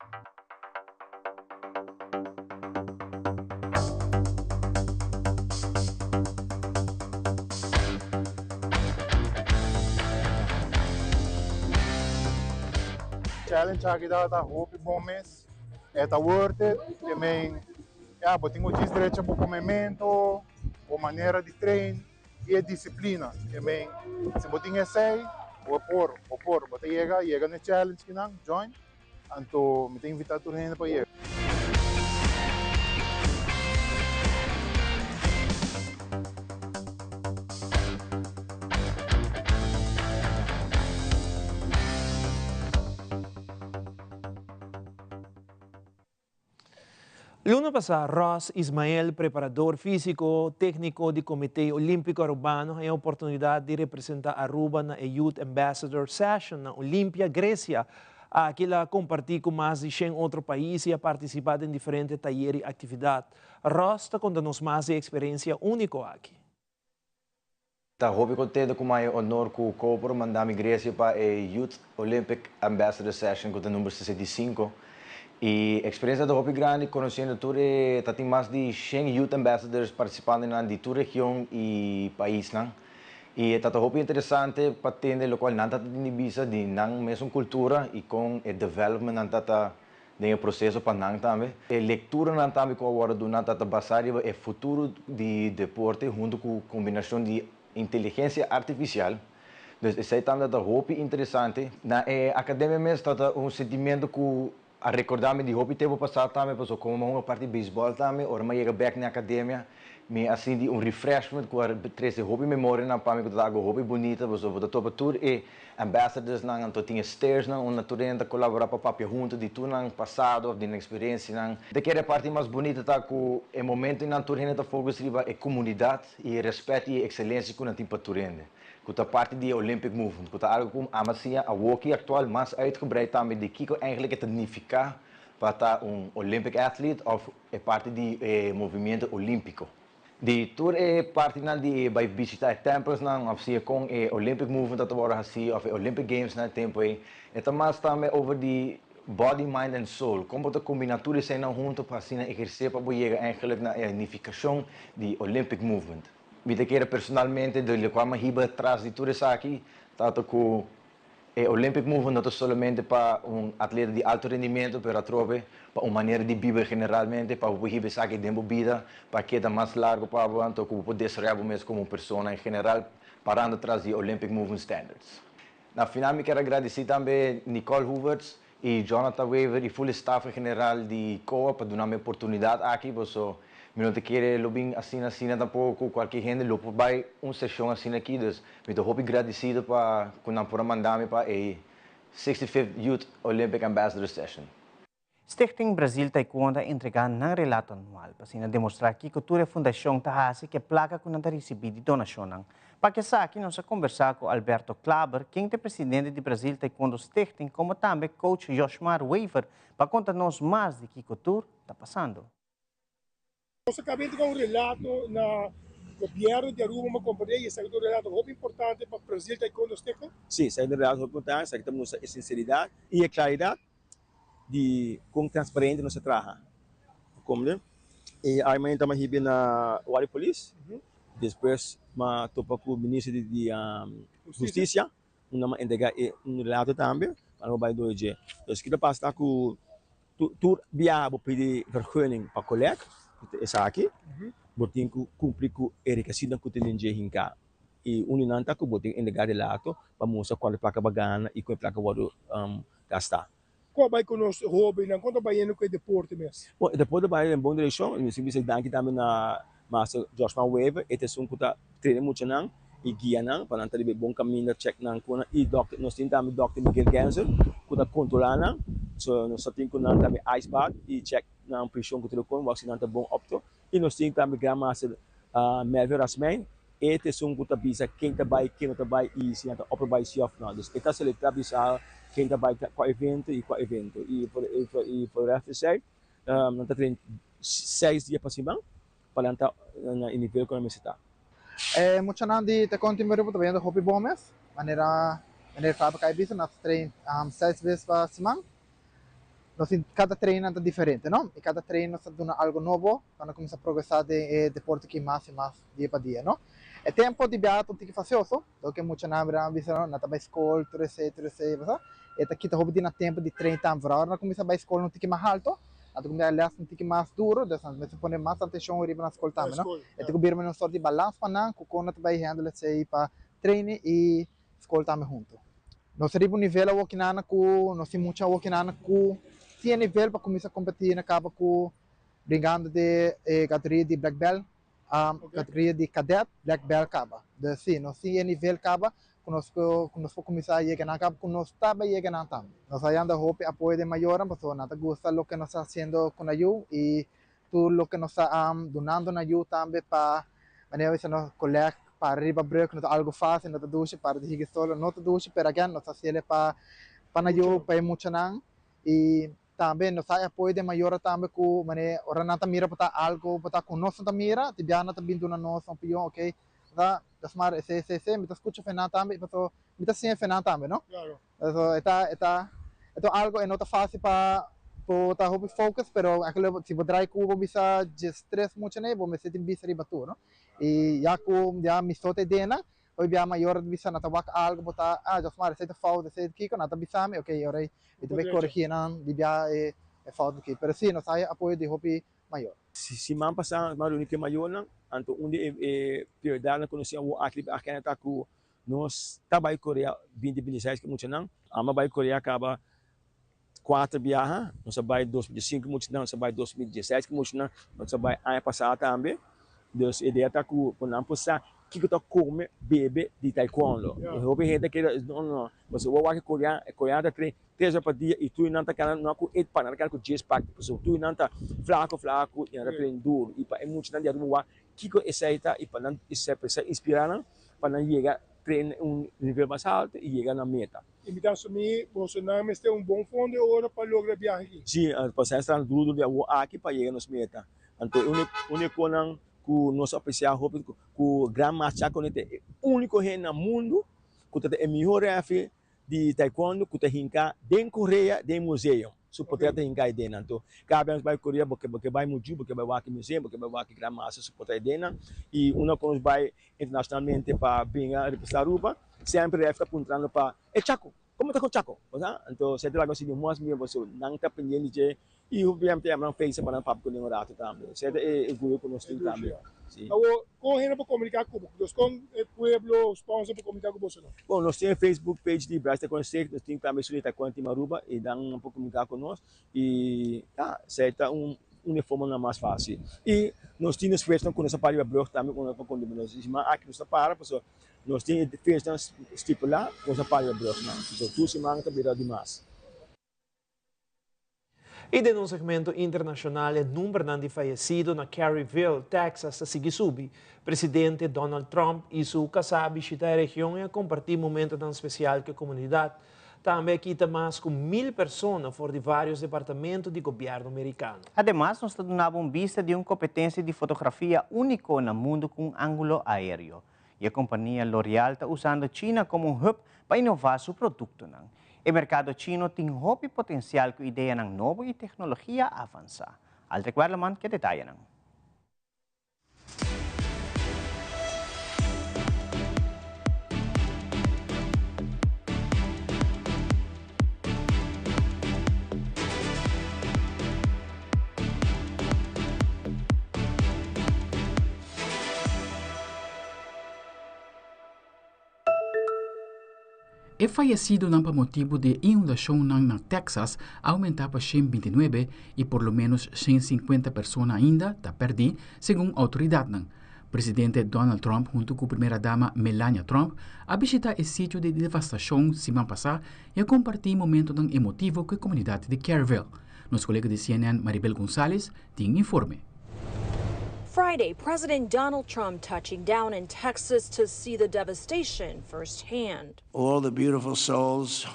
Challenge aqui da hope bom mês, é tá worth it, também, tenho direito ao comimento, a maneira de treino e a disciplina, também, se você tem esse, você chega no challenge que não, join, então me tem invitado todo mundo para ir. Luna passada, Ross Ismael, preparador físico técnico do Comitê Olímpico Urbano, tem a oportunidade de representar Aruba na Youth Ambassador Session na Olímpia, Grécia. Aqui ela compartilha com mais de 100 outros países e a participado em diferentes talleres e atividades. Ross está contando-nos mais de experiência única aqui. Tá hobby contente com o honor que o Copro mandou a Grécia para a Youth Olympic Ambassador Session com o número 65. E a experiência do hobby grande, conhecendo tudo, tem mais de 100 Youth Ambassadors participando de toda a região e país. E é um hobby interessante para ter o qual não tem visa de não mesma cultura e com o development não tem o processo para não também. A leitura não também com agora do não está baseada é futuro de deporte junto com a combinação de inteligência artificial. Então, esse é também um hobby interessante. Na academia mesmo está sentimento que a recordar-me de hobby tempo passado também, porque como uma parte de beisebol também, ora mais chega back na academia, me assim de refreshment com a três hobby memória na para mim que algo hobby bonita, você vou topa tour e ambassadors na anto tinha stairs na uma turenda colaborar para papel junto de tudo no passado, de experiência na. De que a parte mais bonita tá com o momento na turenda tá focus riba é comunidade e respeito e excelência com a tipo turenda. Que a parte de Olympic Movement, que algo como a macia a hockey atual mais uitgebreid também de que eigenlijk het significa para estar Olympic athlete of é parte de movimento olímpico. De tour é parte na de vai visitar templos na assim com Olympic Movement agora assim of Olympic Games na tempo é mais também over de body, mind and soul. Como a combinatura se não junto para assim exercer para chegar eigenlijk na unificação de Olympic Movement. Vita que personalmente do qual me hiba atrás de tudo isso aqui, tanto que Olympic Movement não é somente para atleta de alto rendimento, mas também para uma maneira de viver generalmente, para o hiba aqui dentro da vida, para que é mais largo para o que poder desarrollar mesmo como pessoa em geral, parando atrás de Olympic Movement Standards. Na final, me quero agradecer também Nicole Hooverts e Jonathan Weaver e full staff general de COA para dar-me a oportunidade aqui, porque me não te quero lobbying assim tampouco qualquer gente lopo vai sessão assim aqui, dus me estou muito agradecido para quando por mandar-me para a 65th Youth Olympic Ambassador Session. Stichting Brasil Taekwondo entregar ng relato anual para demonstrar que a cultura fundação tahasi que placa com nanta receber de donação. Para sa aqui nós conversar com Alberto Klaber, quem é presidente de Brasil Taekwondo Stichting, como também coach Joshmar Weaver, para contar-nos mais de que cultura está passando. Nós acabamos de relato na governo de Aruba, uma companhia, e esse é um relato muito importante para o Brasil Taekwondo Stichting. Sim, esse é um relato muito importante, esse temos a sinceridade e a claridade de como transparente nós trabalhamos. Como, né? E aí amanhã estamos aqui na Wari Police, depois topa com o ministro de Justiça, entregar relato também, para o bairro de então, se quiser passar com tu viabo pedir vergunning para colega, essa aqui, botem cumprir com a requisita que tem de hincar. E uninanta que botem entregar relato para mostrar qual é a placa bagana e qual é a placa vado gastar. Qual vai conosco hobby, não quanto vai indo com o deporte mesmo? Bom, depois vai em boa direção, eu sempre danke também na Master Joshua Weaver, este é um que treina muito não e guia não, para não ter bom caminho, check não com e doctor, nós temos também Dr. Miguel Genser, que está controlando, so nós temos também ice bath e check na pressão que o telefone, o oxigênio está bom opto, e nós temos também Grandmaster Melvin Rasman, este é um que está quem está vai, quem não está vai e se não está opera vai se off não, então está selecionado bisa quem está vai com evento e por resto sei, não está treinando 6 dias para cima, para entrar no nível que nós está. Muito não de te continuar para trabalhando hobby bom mês, maneira para cair bisa nós treino 6 vezes para semana. Cada treino é diferente, não? E cada treino está dando algo novo para começar a progressar de deporte que mais e mais dia para dia, não? É tempo de viajar tem que fazer isso, porque muito não é bisa não, na escola, tudo isso, e aqui tá hobby na tempo de 30 anos, agora começa a escola não tem que mais alto, a começar aliás não tem que mais duro, então mas põe mais atenção riba na escola também, não? É tem que vir uma sorte de balanço para não, com não vai handle se para treino e escola também junto. Nós riba um nível aqui na com, nós temos muito aqui na com tinha nível para começar a competir na capa com brincando de categoria de black belt, categoria de cadet black belt capa. De sim, nós tinha nível capa, conosco começar a chegar na capa, conosco estava chegando na tam. Nós ainda hope apoio de maior, porque nós gusta lo que nós está haciendo com a Yu e tudo lo que nós está donando na Yu também para maneira que nós colega para arriba break, não algo fácil, não duche para de solo, não duche, pero again nós hacemos para na Yu para muito não e também nós apoio de maior também com maneira ora não mira para algo para conosco não mira te biana também do na nossa opinião, ok da smar esse me tá escuta fena também para me tá sem fena também não claro então algo é não tá fácil para tá hobby focus pero aquilo se bodrai com bisa de stress muito né vou me sentir bisa riba tu não e já me sote dena hoje a maior bisa na tabak algo botar já smar esse falta esse que na tabisa me ok ora itu vai corrigir não de é falta aqui pero sim nós apoio de hobby maior se man passar mas o único maior não anto onde prioridade na conhecer o atleta aqui na taku nós trabalho Coreia 2026 que muito não ama vai Coreia acaba 4 viagens nós vai 2005 muito não nós vai 2017 que muito não nós vai ano passado também Dus a ideia tá com não possa que tu come bebe de taekwondo. Eu vou ver que não, mas o que coreano tá 3 vezes por dia e tu não tá querendo não com 8 para não com 10 pack, pessoal. Tu não tá flaco e não treino duro e para muito não dia rumwa que essa e para não isso precisa inspirar para não chegar treino nível mais alto e chegar na meta. E me dá assumir, Bolsonaro mas tem bom fundo de ouro para lograr viagem aqui. Sim, para estar duro de aqui para chegar nos meta. Então, único não que nosso oficial que o Gran Master é o único rei no mundo que é o melhor ref de taekwondo que está hinca dentro Coreia, dentro museu. Suportar tem hinca dentro. Então, cada vez vai Coreia porque vai muito, porque vai aqui museu, porque vai aqui Gran Master suportar dentro e quando vai internacionalmente para vir a representar Aruba, sempre ref está apontando para Chaco. Como está com Chaco? Então, se lá conseguir mais mesmo, você não está pendendo de e o BMT não fez para não papo com o rato também. Se é o que nós temos também. Agora, correndo para comunicar com o pueblo, sponsor para comunicar com você. Bom, nós temos Facebook page de Brasil Conceito, nós temos também Sulita Quanti Maruba e dá para comunicar conosco e certa uma forma mais fácil. E nós temos questão com essa parte blog também com nós mas aqui nós para pessoal nós temos questão estipular com essa parte blog, então tudo se manda também demais. E de um segmento internacional, o número de falecidos na Caryville, Texas, se subi. Presidente Donald Trump e sua casa visitar a região e compartir momentos tão especial com a comunidade. Também quita mais de 1.000 pessoas fora de vários departamentos do governo americano. Además, nos damos vista de uma competência de fotografia única no mundo com ângulo aéreo. E a companhia L'Oreal está usando a China como hub para inovar seu produto. O mercado chino tem hopi potencial com ideia ng novo e tecnologia avançada. Al recuerdo man que detalhe nang. É fallecido não por motivo de inundação na Texas aumentar para 129 e por lo menos 150 pessoas ainda está perdidas, segundo a autoridade. Presidente Donald Trump junto com a primeira-dama Melania Trump a visitar o sítio de devastação semana passada e a compartir momento emotivo com a comunidade de Caryville. Nosso colega de CNN Maribel González tem informe. Friday, President Donald Trump touching down in Texas to see the devastation firsthand. All the beautiful souls,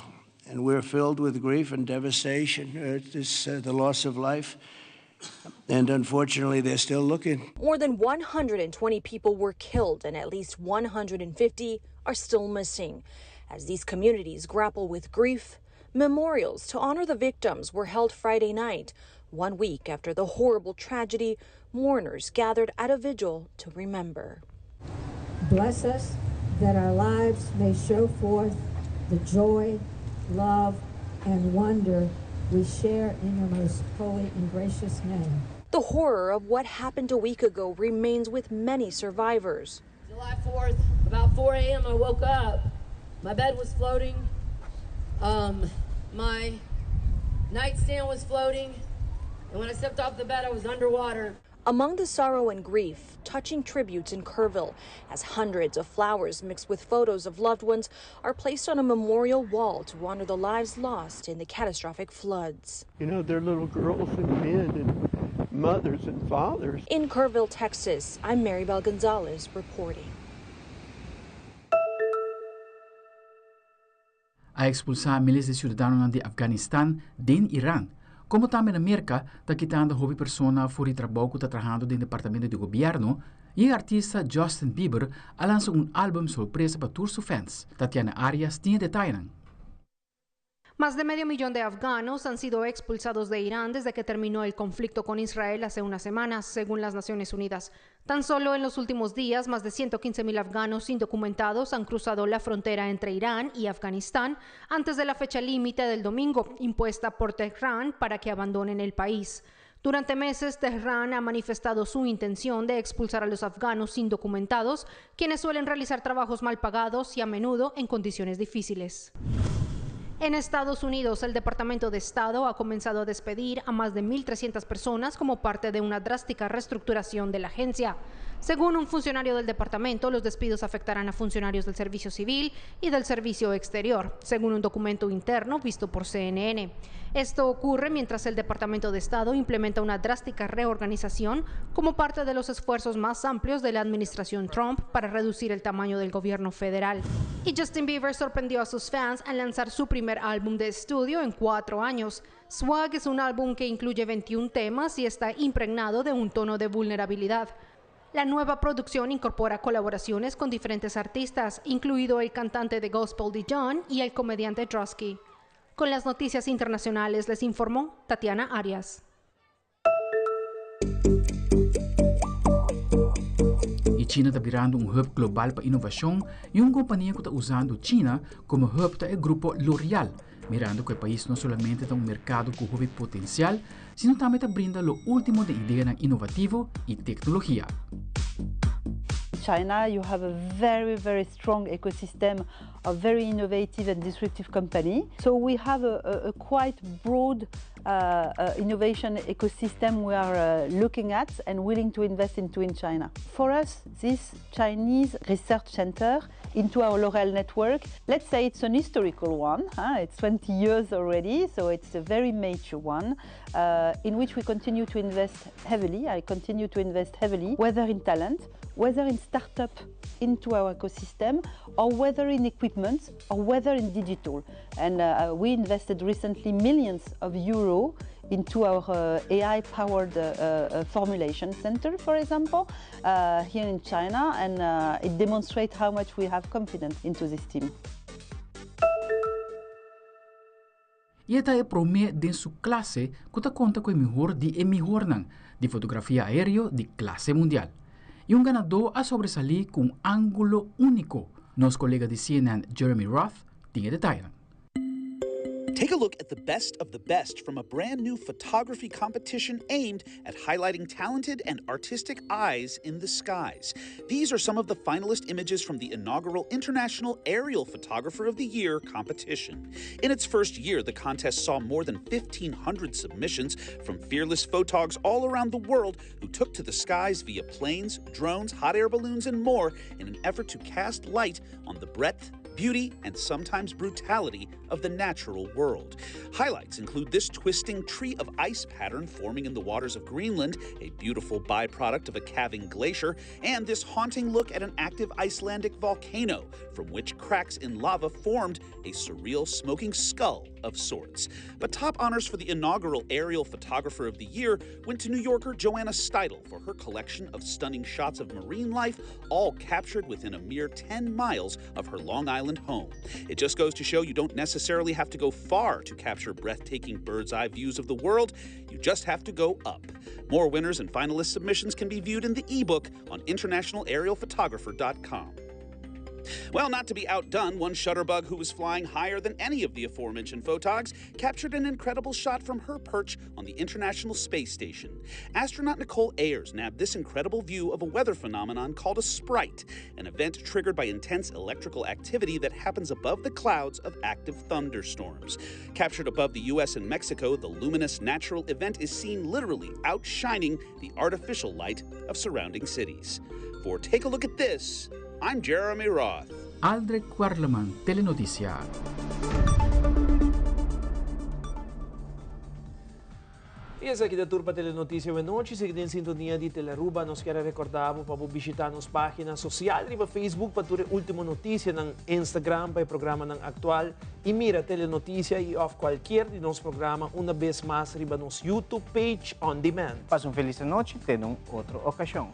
and we're filled with grief and devastation. It's the loss of life, and unfortunately, they're still looking. More than 120 people were killed, and at least 150 are still missing. As these communities grapple with grief, memorials to honor the victims were held Friday night. 1 week after the horrible tragedy, mourners gathered at a vigil to remember. Bless us that our lives may show forth the joy, love, and wonder we share in your most holy and gracious name. The horror of what happened a week ago remains with many survivors. July 4th, about 4 a.m. I woke up. My bed was floating. My nightstand was floating. And when I stepped off the bed, I was underwater. Among the sorrow and grief, touching tributes in Kerrville, as hundreds of flowers mixed with photos of loved ones are placed on a memorial wall to honor the lives lost in the catastrophic floods. You know, they're little girls and men and mothers and fathers. In Kerrville, Texas, I'm Maribel Gonzalez reporting. A expulsar miles de cidadãos de Afeganistão den Irã. Como também na América, está quitando hobby persona fora de trabalho que está trabalhando no departamento de governo, e o artista Justin Bieber lançou álbum surpresa para todos os fãs. Tatiana Arias tinha detalhes. Más de 500,000 de afganos han sido expulsados de Irán desde que terminó el conflicto con Israel hace unas semanas, según las Naciones Unidas. Tan solo en los últimos días, más de 115,000 afganos indocumentados han cruzado la frontera entre Irán y Afganistán antes de la fecha límite del domingo, impuesta por Teherán para que abandonen el país. Durante meses, Teherán ha manifestado su intención de expulsar a los afganos indocumentados, quienes suelen realizar trabajos mal pagados y a menudo en condiciones difíciles. En Estados Unidos, el Departamento de Estado ha comenzado a despedir a más de 1,300 personas como parte de una drástica reestructuración de la agencia. Según un funcionario del departamento, los despidos afectarán a funcionarios del servicio civil y del servicio exterior, según un documento interno visto por CNN. Esto ocurre mientras el Departamento de Estado implementa una drástica reorganización como parte de los esfuerzos más amplios de la administración Trump para reducir el tamaño del gobierno federal. Y Justin Bieber sorprendió a sus fans al lanzar su primer álbum de estudio en 4 años. Swag es un álbum que incluye 21 temas y está impregnado de un tono de vulnerabilidad. La nueva producción incorpora colaboraciones con diferentes artistas, incluido el cantante de gospel Dijon y el comediante Drosky. Con las noticias internacionales les informó Tatiana Arias. E China está virando um hub global para inovação e uma companhia que está usando China como hub é o grupo L'Oréal, mirando que o país não somente tem um mercado com hub potencial, sino também está brindando o último de ideias inovativo e tecnologia. China, you have a very, very strong ecosystem of very innovative and disruptive company. So we have a quite broad innovation ecosystem we are looking at and willing to invest into in China. For us, this Chinese research center into our L'Oréal network, let's say it's an historical one. It's 20 years already, so it's a very mature one in which we continue to invest heavily. I continue to invest heavily, whether in talent, whether in startup into our ecosystem, or whether in equipment, or whether in digital. And we invested recently millions of euros into our AI-powered formulation center, for example, here in China, and it demonstrates how much we have confidence into this team. E esta é o primeiro de sua classe que conta com o melhor de fotografia aérea de classe mundial. E ganador a sobresalir com ângulo único. Nosso colega de CNN, Jeremy Roth, tem detalhes. Take a look at the best from a brand new photography competition aimed at highlighting talented and artistic eyes in the skies. These are some of the finalist images from the inaugural International Aerial Photographer of the Year competition. In its first year, the contest saw more than 1,500 submissions from fearless photogs all around the world who took to the skies via planes, drones, hot air balloons, and more in an effort to cast light on the breadth, beauty, and sometimes brutality of the natural world. Highlights include this twisting tree of ice pattern forming in the waters of Greenland, a beautiful byproduct of a calving glacier, and this haunting look at an active Icelandic volcano, from which cracks in lava formed a surreal smoking skull of sorts. But top honors for the inaugural Aerial Photographer of the Year went to New Yorker Joanna Steidel for her collection of stunning shots of marine life, all captured within a mere 10 miles of her Long Island home. It just goes to show you don't necessarily have to go far to capture breathtaking bird's-eye views of the world. You just have to go up. More winners and finalist submissions can be viewed in the ebook on internationalaerialphotographer.com. Well, not to be outdone, one shutterbug who was flying higher than any of the aforementioned photogs captured an incredible shot from her perch on the International Space Station. Astronaut Nicole Ayers nabbed this incredible view of a weather phenomenon called a sprite, an event triggered by intense electrical activity that happens above the clouds of active thunderstorms. Captured above the U.S. and Mexico, the luminous natural event is seen literally outshining the artificial light of surrounding cities. For Take a Look at This, I'm Jeremy Roth. Aldrich Quarleman, Telenoticia. E essa aqui da Turpa Telenotícia de noite, seguindo em sintonia de Teleruba, nós queremos recordar para visitar nossa página social, no Facebook, para ter a última notícia, no Instagram, para o programa atual, e mira Telenotícia e off qualquer de nosso programa, uma vez mais, no nosso YouTube page on demand. Passa uma feliz noite, até outra ocasião.